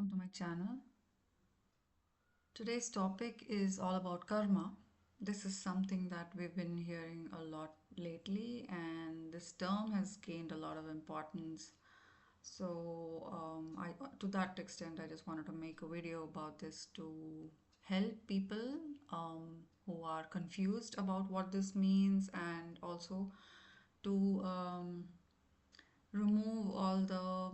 welcome to my channel. Today's topic is all about karma. This is something that we've been hearing a lot lately, and this term has gained a lot of importance. To that extent, I just wanted to make a video about this to help people who are confused about what this means, and also to remove all the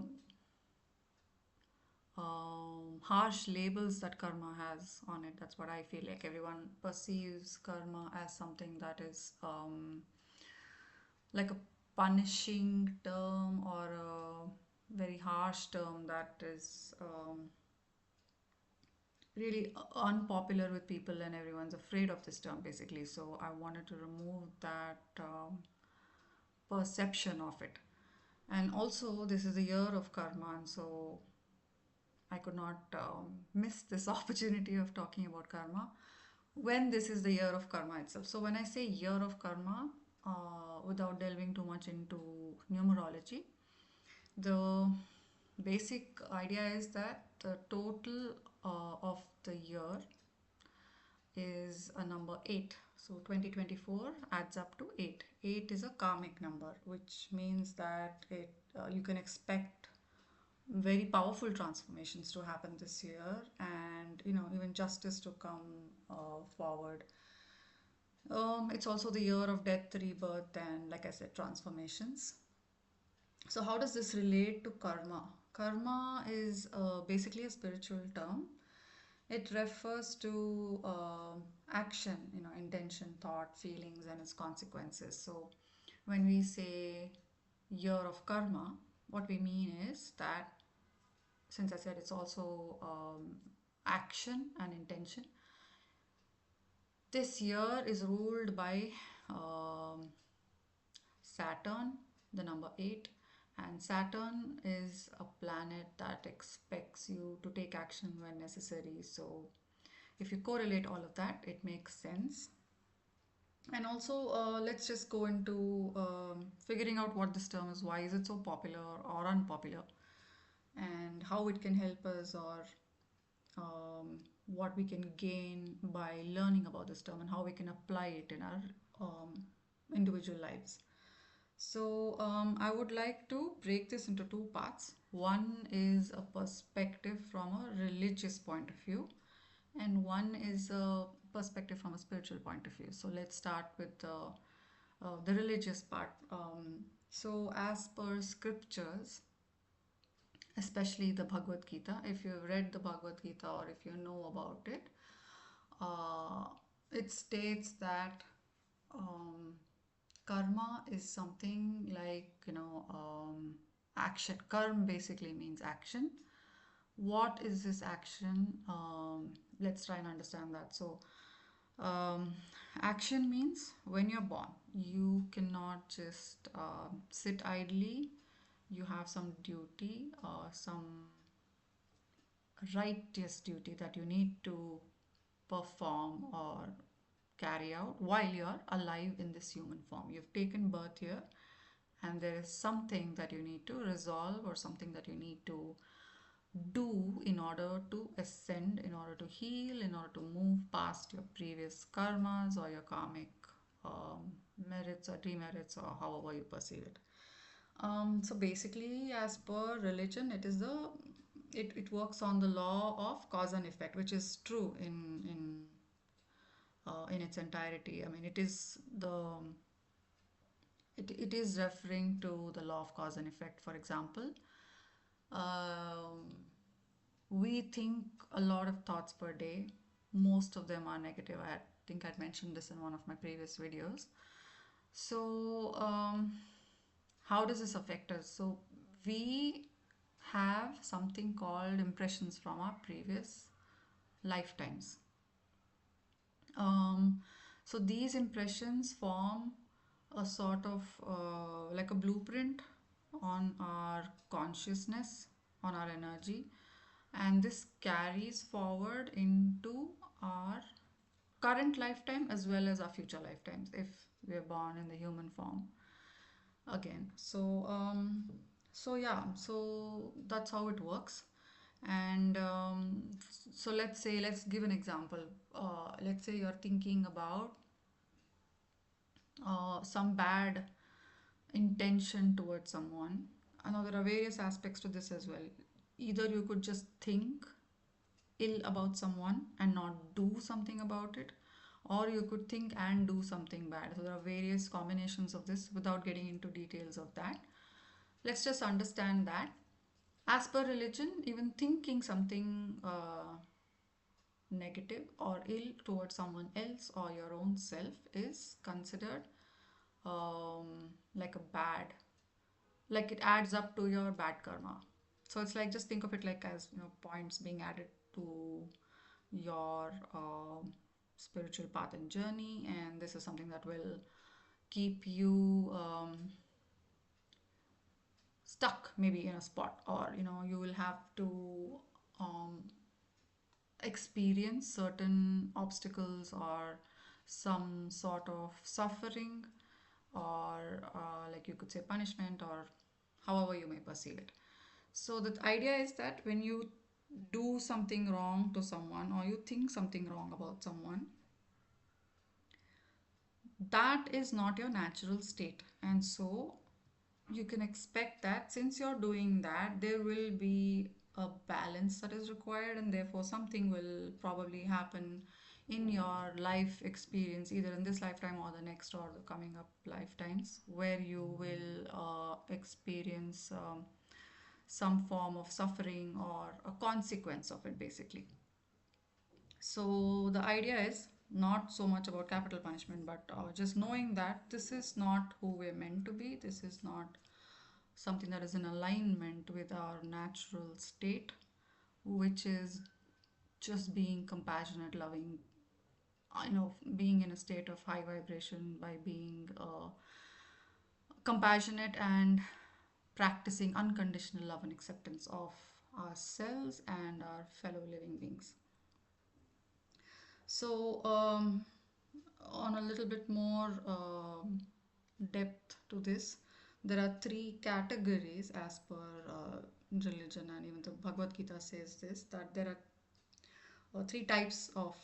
harsh labels that karma has on it. That's what I feel like. Everyone perceives karma as something that is like a punishing term or a very harsh term that is really unpopular with people, and everyone's afraid of this term basically. So I wanted to remove that perception of it. And also, this is the year of karma, and so I could not miss this opportunity of talking about karma when this is the year of karma itself. So, when I say year of karma, without delving too much into numerology, the basic idea is that the total of the year is a number 8. So 2024 adds up to 8. 8 is a karmic number, which means that you can expect very powerful transformations to happen this year, and even justice to come forward. It's also the year of death, rebirth, and, like I said, transformations. So how does this relate to karma? Karma is basically a spiritual term. It refers to action, intention, thought, feelings, and its consequences. So when we say year of karma, what we mean is that, since I said it's also action and intention, this year is ruled by um, Saturn, the number 8. And Saturn is a planet that expects you to take action when necessary. So if you correlate all of that, it makes sense. And also, let's just go into figuring out what this term is, why is it so popular or unpopular, and how it can help us, or what we can gain by learning about this term, and how we can apply it in our individual lives. So, I would like to break this into two parts. One is a perspective from a religious point of view, and one is a perspective from a spiritual point of view. So, let's start with the religious part. So, as per scriptures, especially the Bhagavad Gita, if you've read the Bhagavad Gita or if you know about it, uh, it states that um, karma is something like, action. Karma basically means action. What is this action? Let's try and understand that. So, um, action means when you're born, you cannot just sit idly. You have some duty, some righteous duty that you need to perform or carry out while you're alive in this human form. You've taken birth here, and there is something that you need to resolve, or something that you need to do in order to ascend, in order to heal, in order to move past your previous karmas or your karmic merits or demerits, or however you perceive it. So basically, as per religion, it works on the law of cause and effect, which is true in its entirety. I mean, it is referring to the law of cause and effect. For example, um, we think a lot of thoughts per day. Most of them are negative. I think I'd mentioned this in one of my previous videos. So, how does this affect us? So, we have something called impressions from our previous lifetimes. Um, so, these impressions form a sort of like a blueprint on our consciousness, on our energy, and this carries forward into our current lifetime as well as our future lifetimes if we are born in the human form again. So yeah, so that's how it works. And so let's give an example. Let's say you're thinking about some bad intention towards someone. I know there are various aspects to this as well. Either you could just think ill about someone and not do something about it, or you could think and do something bad. So there are various combinations of this without getting into details of that. Let's just understand that as per religion, even thinking something negative or ill towards someone else or your own self is considered like a bad, like it adds up to your bad karma. So it's like, just think of it like as, points being added to your spiritual path and journey, and this is something that will keep you stuck maybe in a spot, or you will have to um, experience certain obstacles or some sort of suffering, or like you could say punishment, or however you may perceive it. So the idea is that when you do something wrong to someone, or you think something wrong about someone, that is not your natural state. And so you can expect that since you're doing that, there will be a balance that is required, and therefore something will probably happen in your life experience, either in this lifetime or the next or the coming up lifetimes, where you will experience some form of suffering or a consequence of it, basically. So the idea is not so much about capital punishment, but just knowing that this is not who we're meant to be. This is not something that is in alignment with our natural state, which is just being compassionate, loving, being in a state of high vibration by being compassionate and practicing unconditional love and acceptance of ourselves and our fellow living beings. So, on a little bit more depth to this, there are three categories as per religion, and even the Bhagavad Gita says this, that there are three types of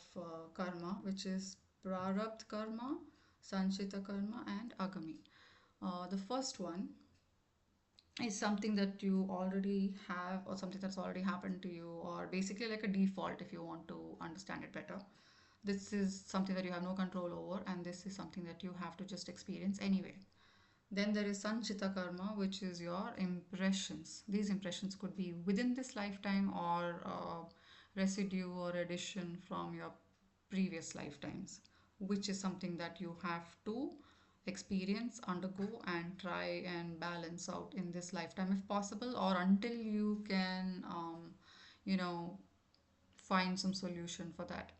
karma, which is prarabdha karma, sanchita karma, and agami. The first one is something that you already have, or something that's already happened to you, or basically like a default if you want to understand it better. This is something that you have no control over, and this is something that you have to just experience anyway. Then there is sanchita karma, which is your impressions. These impressions could be within this lifetime, or residue or addition from your previous lifetimes, which is something that you have to experience, undergo, and try and balance out in this lifetime if possible, or until you can, you know, find some solution for that.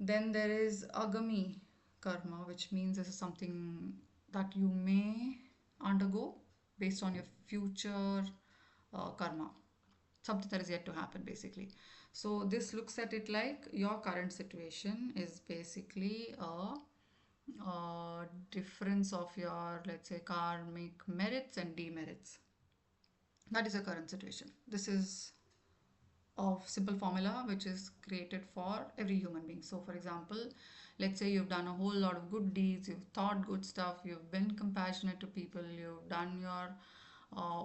Then there is agami karma, which means this is something that you may undergo based on your future karma, something that is yet to happen, basically. So this looks at it like your current situation is basically a difference of your, let's say, karmic merits and demerits. That is your current situation. This is of simple formula which is created for every human being. So for example, let's say you've done a whole lot of good deeds, you've thought good stuff, you've been compassionate to people, you've done your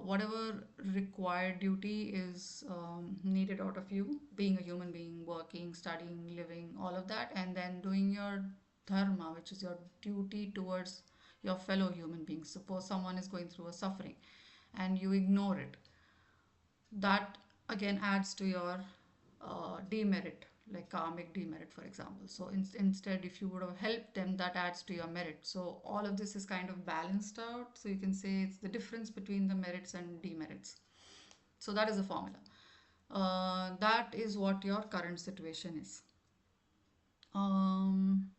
whatever required duty is needed out of you, being a human being, working, studying, living, all of that, and then doing your dharma, which is your duty towards your fellow human beings. Suppose someone is going through a suffering and you ignore it, that again adds to your demerit, like karmic demerit, for example. So instead, if you would have helped them, that adds to your merit. So all of this is kind of balanced out. So you can say it's the difference between the merits and demerits. So that is the formula. That is what your current situation is. Um,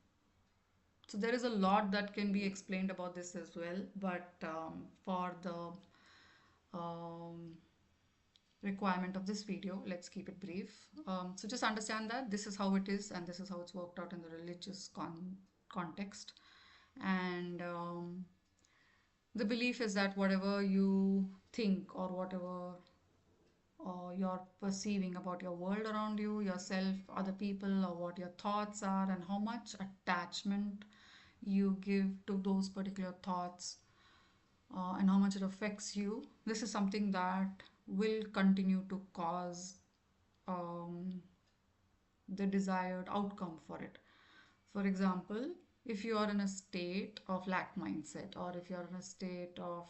so there is a lot that can be explained about this as well, but for the um, requirement of this video, let's keep it brief. So just understand that this is how it is, and this is how it's worked out in the religious context. And the belief is that whatever you think, or whatever you're perceiving about your world around you, yourself, other people, or what your thoughts are, and how much attachment you give to those particular thoughts, and how much it affects you. This is something that will continue to cause um, the desired outcome for it. For example, if you are in a state of lack mindset, or if you're in a state of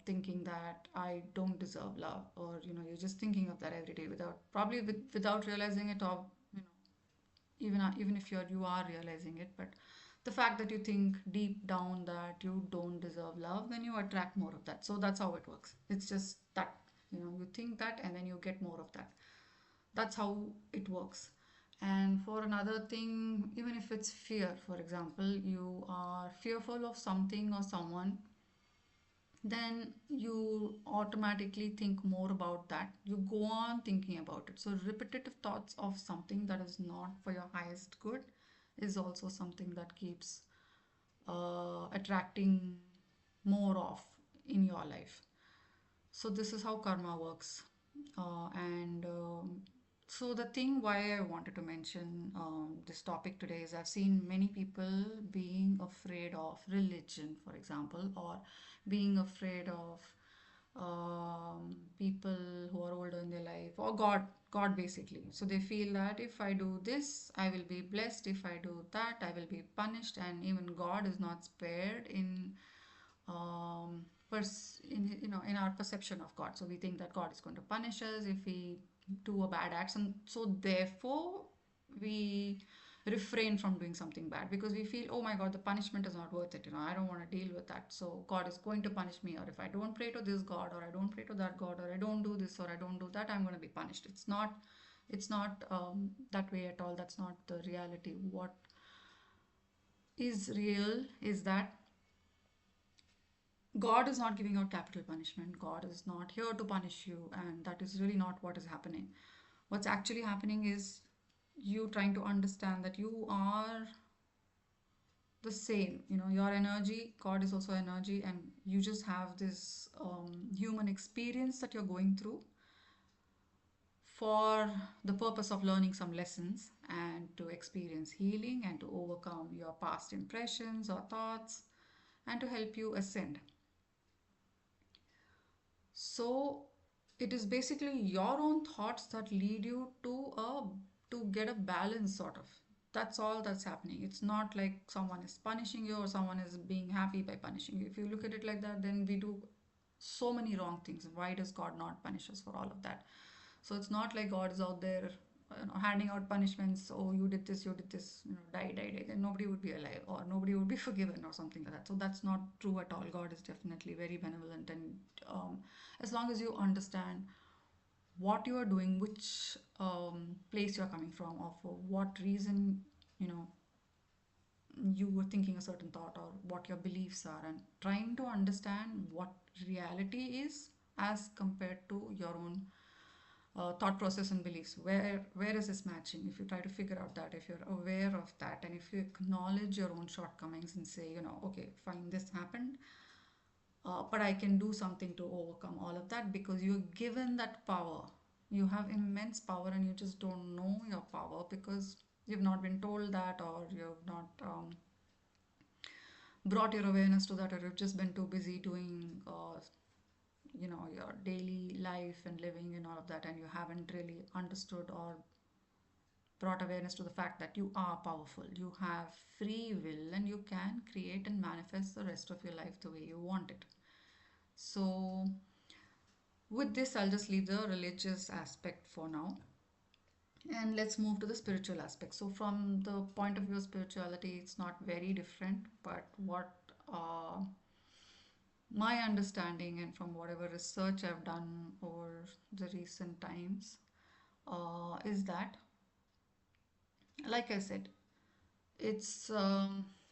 thinking that I don't deserve love, or you're just thinking of that every day without probably without realizing it, or you know even if you are realizing it, but the fact that you think deep down that you don't deserve love, then you attract more of that. So that's how it works. It's just that you think that, and then you get more of that. That's how it works. And for another thing, even if it's fear, for example, you are fearful of something or someone, then you automatically think more about that. You go on thinking about it. So, repetitive thoughts of something that is not for your highest good is also something that keeps attracting more of in your life. So this is how karma works. And so the thing why I wanted to mention this topic today is I've seen many people being afraid of religion, for example, or being afraid of people who are older in their life, or God basically. So they feel that if I do this, I will be blessed. If I do that, I will be punished. And even God is not spared in in our perception of God. So we think that God is going to punish us if we do a bad act, and so therefore we refrain from doing something bad because we feel, oh my God, the punishment is not worth it. I don't want to deal with that. So God is going to punish me, or if I don't pray to this God, or I don't pray to that God, or I don't do this, or I don't do that, I'm going to be punished. It's not that way at all. That's not the reality. What is real is that God is not giving out capital punishment. God is not here to punish you, and that is really not what is happening. What's actually happening is you trying to understand that you are the same. Your energy, God is also energy, and you just have this human experience that you're going through for the purpose of learning some lessons and to experience healing and to overcome your past impressions or thoughts and to help you ascend. So it is basically your own thoughts that lead you to get a balance sort of. That's all that's happening. It's not like someone is punishing you or someone is being happy by punishing you. If you look at it like that, then we do so many wrong things. Why does God not punish us for all of that? So it's not like God is out there, handing out punishments. Oh, you did this, die, die, die. Then nobody would be alive, or nobody would be forgiven, or something like that. So that's not true at all. God is definitely very benevolent, and as long as you understand what you are doing, which place you are coming from, or for what reason, you know, you were thinking a certain thought, or what your beliefs are, and trying to understand what reality is as compared to your own thought process and beliefs. Where is this matching? If you try to figure out that, if you're aware of that, and if you acknowledge your own shortcomings and say, okay, fine, this happened, but I can do something to overcome all of that, because you're given that power. You have immense power, and you just don't know your power because you've not been told that, or you've not brought your awareness to that, or you've just been too busy doing your daily life and living and all of that, and you haven't really understood or brought awareness to the fact that you are powerful. You have free will, and you can create and manifest the rest of your life the way you want it. So with this, I'll just leave the religious aspect for now, and let's move to the spiritual aspect. So from the point of view of spirituality, it's not very different, but what uh, my understanding, and from whatever research I've done over the recent times, is that, like I said, it's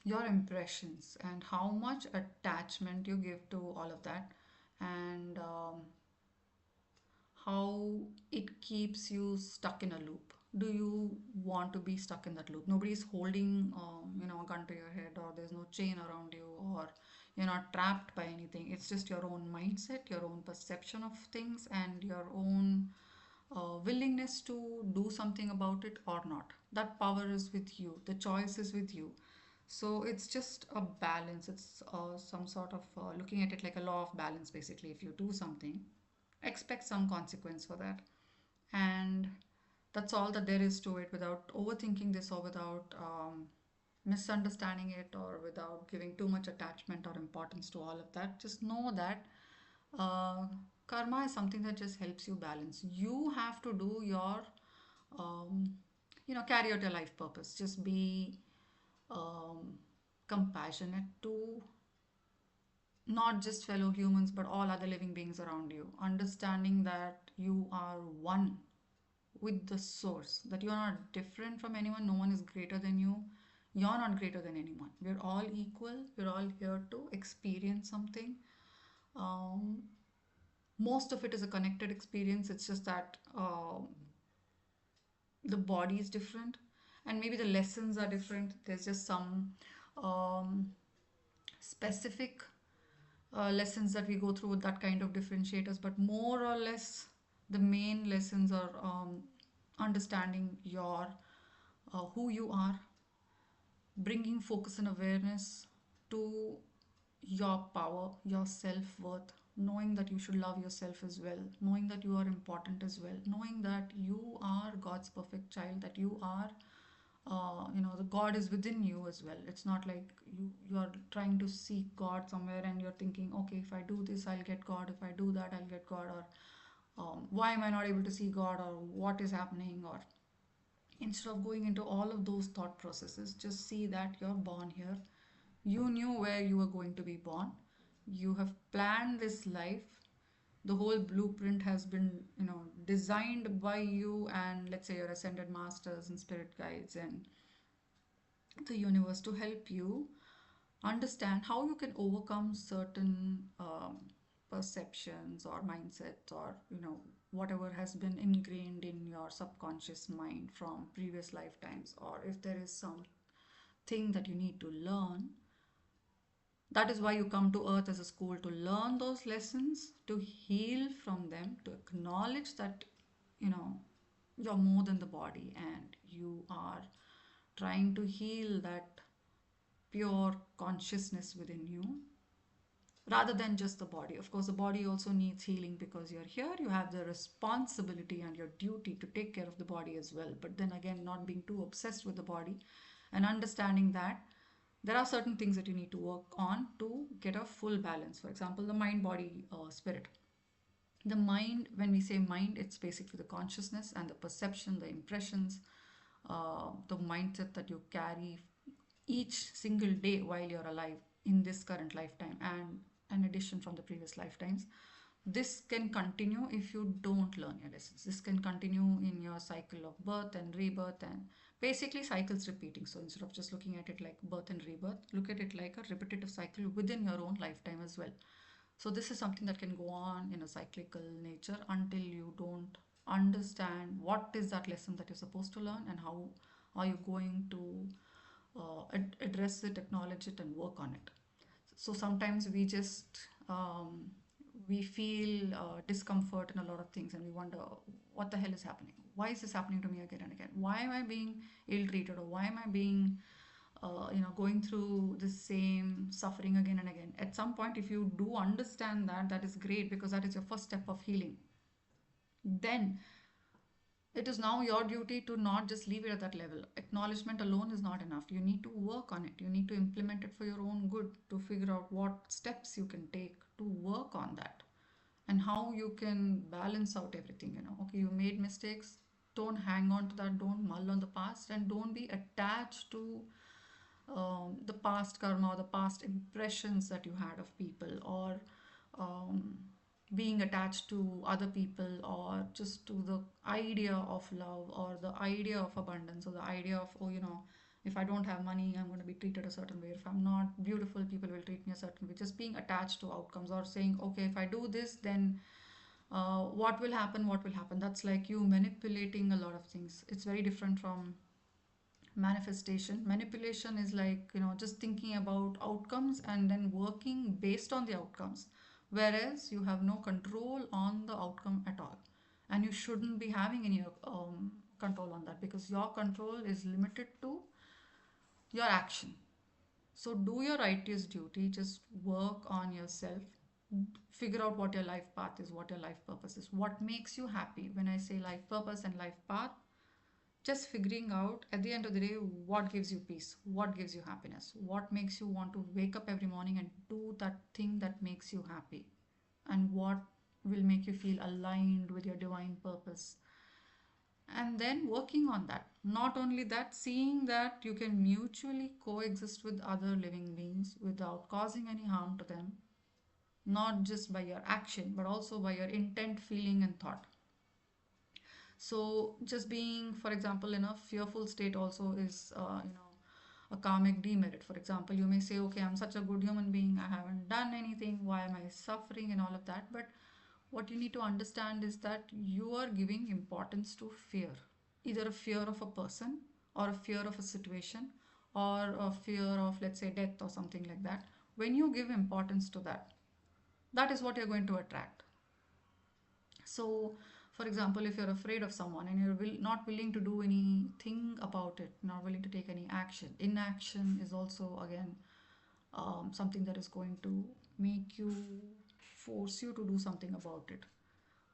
your impressions and how much attachment you give to all of that, and how it keeps you stuck in a loop. Do you want to be stuck in that loop? Nobody's holding, a gun to your head, or there's no chain around you, or you're not trapped by anything. It's just your own mindset, your own perception of things, and your own willingness to do something about it or not. That power is with you, the choice is with you. So it's just a balance. It's some sort of looking at it like a law of balance basically. If you do something, expect some consequence for that. And that's all that there is to it, without overthinking this or without misunderstanding it or without giving too much attachment or importance to all of that. Just know that uh, karma is something that just helps you balance. You have to do your, um, carry out your life purpose. Just be um, compassionate to not just fellow humans but all other living beings around you. Understanding that you are one with the source, that you're not different from anyone, no one is greater than you, you're not greater than anyone. We're all equal, we're all here to experience something. Um, most of it is a connected experience, it's just that the body is different and maybe the lessons are different. There's just some um, specific lessons that we go through with that kind of differentiators, but more or less the main lessons are understanding your who you are, bringing focus and awareness to your power, your self worth, knowing that you should love yourself as well, knowing that you are important as well, knowing that you are God's perfect child, that you are, the God is within you as well. It's not like you are trying to seek God somewhere and you're thinking, okay, if I do this, I'll get God. If I do that, I'll get God. Or why am I not able to see God? Or what is happening? Or instead of going into all of those thought processes, just see that you're born here. You knew where you were going to be born. You have planned this life. The whole blueprint has been, designed by you and let's say your ascended masters and spirit guides and the universe to help you understand how you can overcome certain perceptions or mindsets or whatever has been ingrained in your subconscious mind from previous lifetimes, or if there is some thing that you need to learn. That is why you come to earth as a school, to learn those lessons, to heal from them, to acknowledge that you know you're more than the body and you are trying to heal that pure consciousness within you rather than just the body. Of course, the body also needs healing because you're here, you have the responsibility and your duty to take care of the body as well. But then again, not being too obsessed with the body and understanding that there are certain things that you need to work on to get a full balance. For example, the mind, body, spirit. The mind, when we say mind, it's basically the consciousness and the perception, the impressions, the mindset that you carry each single day while you're alive in this current lifetime and an addition from the previous lifetimes. This can continue if you don't learn your lessons. This can continue in your cycle of birth and rebirth and basically cycles repeating. So instead of just looking at it like birth and rebirth, look at it like a repetitive cycle within your own lifetime as well. So this is something that can go on in a cyclical nature until you don't understand what is that lesson that you're supposed to learn and how are you going to address it, acknowledge it, and work on it. So sometimes we just we feel discomfort in a lot of things, and we wonder what the hell is happening. Why is this happening to me again and again? Why am I being ill-treated, or why am I being going through the same suffering again and again? At some point, if you do understand that, that is great because that is your first step of healing. Then it is now your duty to not just leave it at that level. Acknowledgement alone is not enough. You need to work on it. You need to implement it for your own good, to figure out what steps you can take to work on that and how you can balance out everything. Okay, you made mistakes. Don't hang on to that. Don't mull on the past and don't be attached to the past karma or the past impressions that you had of people, or um, being attached to other people, or just to the idea of love or the idea of abundance or the idea of, oh, if I don't have money, I'm going to be treated a certain way. If I'm not beautiful, people will treat me a certain way. Just being attached to outcomes or saying, okay, if I do this, then what will happen? What will happen? That's like you manipulating a lot of things. It's very different from manifestation. Manipulation is like, just thinking about outcomes and then working based on the outcomes, whereas you have no control on the outcome at all. and you shouldn't be having any control on that, because your control is limited to your action. So do your righteous duty, just work on yourself, figure out what your life path is, what your life purpose is, what makes you happy. When I say life purpose and life path, just figuring out at the end of the day what gives you peace, what gives you happiness, what makes you want to wake up every morning and do that thing that makes you happy, and what will make you feel aligned with your divine purpose, and then working on that. Not only that, seeing that you can mutually coexist with other living beings without causing any harm to them, not just by your action but also by your intent, feeling, and thought. So just being, for example, in a fearful state also is, a karmic demerit. For example, you may say, okay, I'm such a good human being, I haven't done anything, why am I suffering, and all of that. But what you need to understand is that you are giving importance to fear, either a fear of a person, or a fear of a situation, or a fear of, let's say, death or something like that. When you give importance to that, that is what you're going to attract. So, for example, if you're afraid of someone and not willing to do anything about it, not willing to take any action, inaction is also again something that is going to make you, force you to do something about it,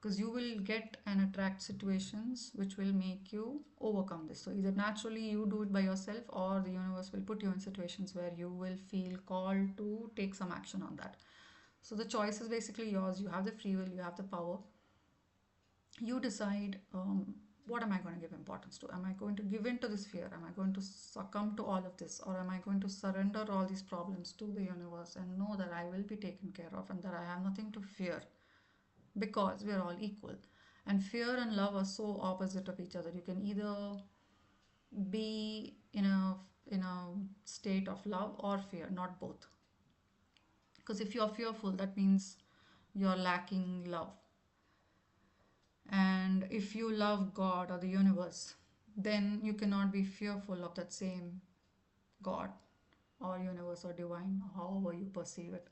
because you will get and attract situations which will make you overcome this. So either naturally you do it by yourself, or the universe will put you in situations where you will feel called to take some action on that. So the choice is basically yours. You have the free will, you have the power. You decide, what am I going to give importance to? Am I going to give in to this fear? Am I going to succumb to all of this? Or am I going to surrender all these problems to the universe and know that I will be taken care of and that I have nothing to fear, because we are all equal? And fear and love are so opposite of each other. You can either be in a state of love or fear, not both. Because if you're fearful, that means you're lacking love. And if you love God or the universe, then you cannot be fearful of that same God or universe or divine, however you perceive it.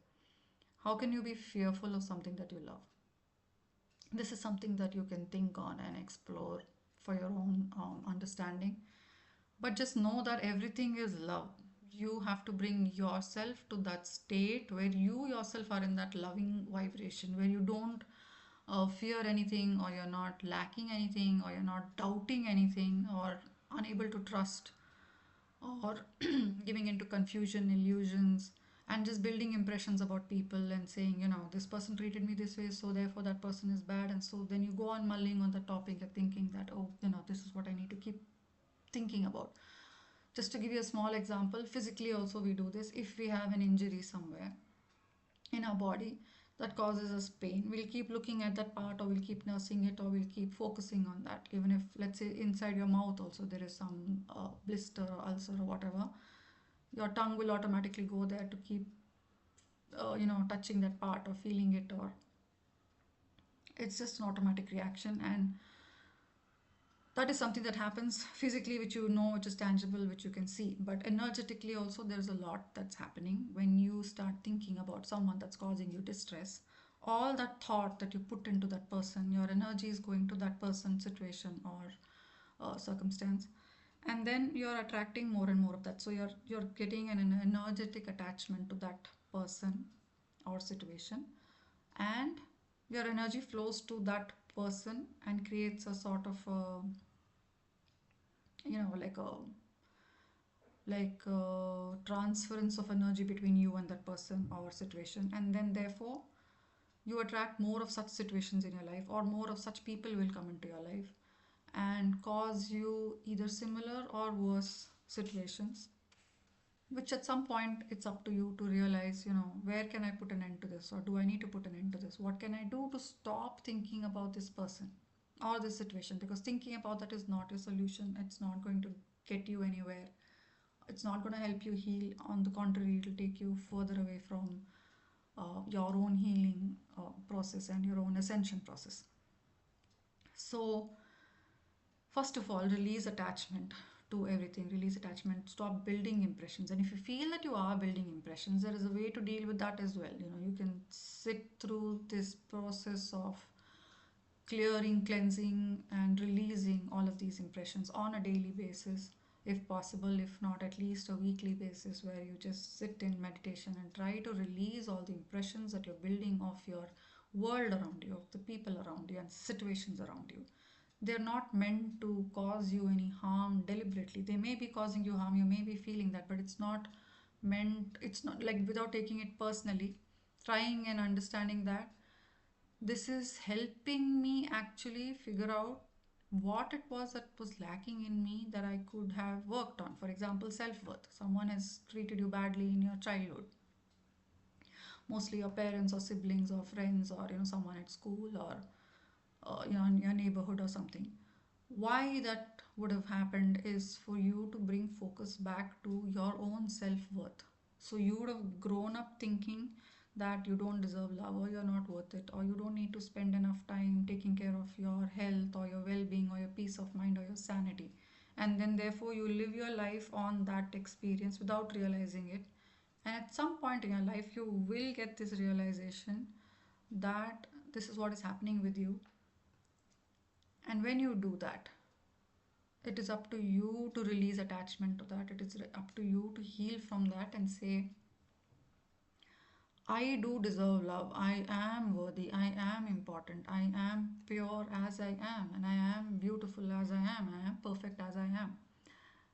How can you be fearful of something that you love? This is something that you can think on and explore for your own understanding. But just know that everything is love. You have to bring yourself to that state where you yourself are in that loving vibration, where you don't fear anything, or you're not lacking anything, or you're not doubting anything, or unable to trust, or giving into confusion, illusions, and just building impressions about people and saying, this person treated me this way, so therefore that person is bad. And so then you go on mulling on the topic and thinking that, oh, this is what I need to keep thinking about. Just to give you a small example, physically also we do this. If we have an injury somewhere in our body that causes us pain, we'll keep looking at that part, or we'll keep nursing it, or we'll keep focusing on that. Even if, let's say, inside your mouth also there is some blister or ulcer or whatever, your tongue will automatically go there to keep, touching that part or feeling it, or it's just an automatic reaction. And that is something that happens physically, which which is tangible, which you can see. But energetically also, there's a lot that's happening when you start thinking about someone that's causing you distress. All that thought that you put into that person, your energy is going to that person, situation, or circumstance, and then you're attracting more and more of that. So you're getting an energetic attachment to that person or situation, and your energy flows to that person and creates a sort of like a transference of energy between you and that person or situation. And then therefore you attract more of such situations in your life, or more of such people will come into your life and cause you either similar or worse situations, which at some point it's up to you to realize, where can I put an end to this, or do I need to put an end to this? What can I do to stop thinking about this person or this situation? Because thinking about that is not a solution. It's not going to get you anywhere. It's not going to help you heal. On the contrary, it will take you further away from your own healing process and your own ascension process. So first of all, release attachment to everything. Release attachment. Stop building impressions. And if you feel that you are building impressions, there is a way to deal with that as well. You can sit through this process of clearing, cleansing, and releasing all of these impressions on a daily basis, if possible, if not at least a weekly basis, where you just sit in meditation and try to release all the impressions that you're building of your world around you, of the people around you, and situations around you. They're not meant to cause you any harm deliberately. They may be causing you harm, you may be feeling that, but it's not meant, it's not like without taking it personally, trying and understanding that this is helping me actually figure out what it was that was lacking in me that I could have worked on. For example, self worth. Someone has treated you badly in your childhood, mostly your parents or siblings or friends, or someone at school, or in your neighborhood or something. Why that would have happened is for you to bring focus back to your own self-worth. So you would have grown up thinking that you don't deserve love, or you're not worth it, or you don't need to spend enough time taking care of your health or your well-being or your peace of mind or your sanity. And then therefore you live your life on that experience without realizing it. And at some point in your life you will get this realization that this is what is happening with you. And when you do that, it is up to you to release attachment to that. It is up to you to heal from that and say, I do deserve love. I am worthy. I am important. I am pure as I am. And I am beautiful as I am. I am perfect as I am.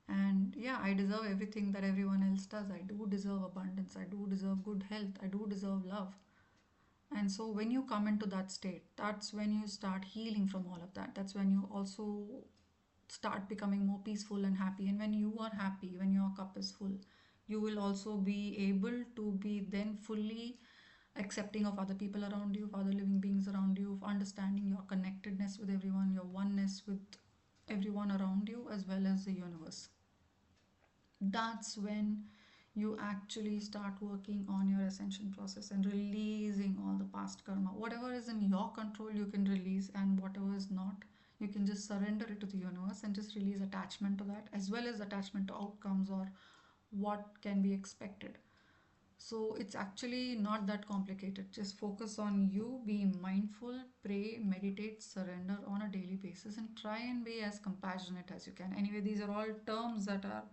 And yeah, I deserve everything that everyone else does. I do deserve abundance. I do deserve good health. I do deserve love. And so when you come into that state, that's when you start healing from all of that. That's when you also start becoming more peaceful and happy. And when you are happy, when your cup is full, you will also be able to be then fully accepting of other people around you, of other living beings around you, of understanding your connectedness with everyone, your oneness with everyone around you, as well as the universe. That's when you actually start working on your ascension process and releasing all the past karma. Whatever is in your control, you can release, and whatever is not, you can just surrender it to the universe and just release attachment to that, as well as attachment to outcomes or what can be expected. So it's actually not that complicated. Just focus on you, be mindful, pray, meditate, surrender on a daily basis, and try and be as compassionate as you can. Anyway, these are all terms that are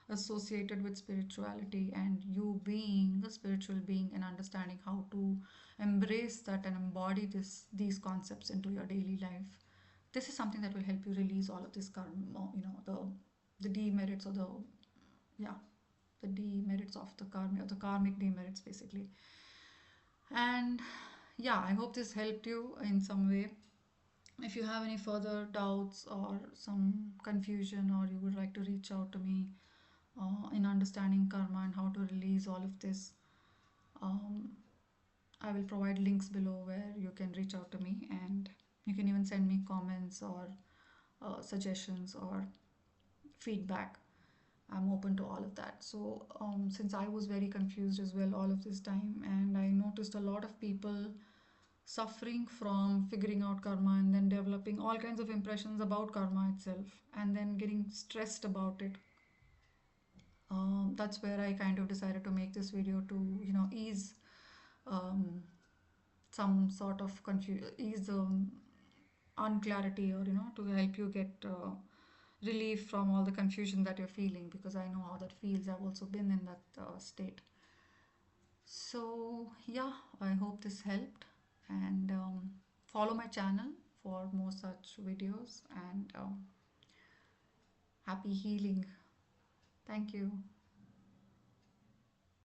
associated with spirituality, and you being the spiritual being and understanding how to embrace that and embody these concepts into your daily life. This is something that will help you release all of this karma, the demerits, or the yeah, the demerits of the karma, or the karmic demerits basically. And yeah, I hope this helped you in some way. If you have any further doubts or some confusion, or you would like to reach out to me in understanding karma and how to release all of this, um, I will provide links below where you can reach out to me, and you can even send me comments or suggestions or feedback. I'm open to all of that. So, since I was very confused as well all of this time, and I noticed a lot of people suffering from figuring out karma and then developing all kinds of impressions about karma itself and then getting stressed about it. That's where I kind of decided to make this video to, ease um, some sort of ease the unclarity, or, to help you get relief from all the confusion that you're feeling, because I know how that feels. I've also been in that state. So, yeah, I hope this helped, and follow my channel for more such videos, and happy healing. Thank you.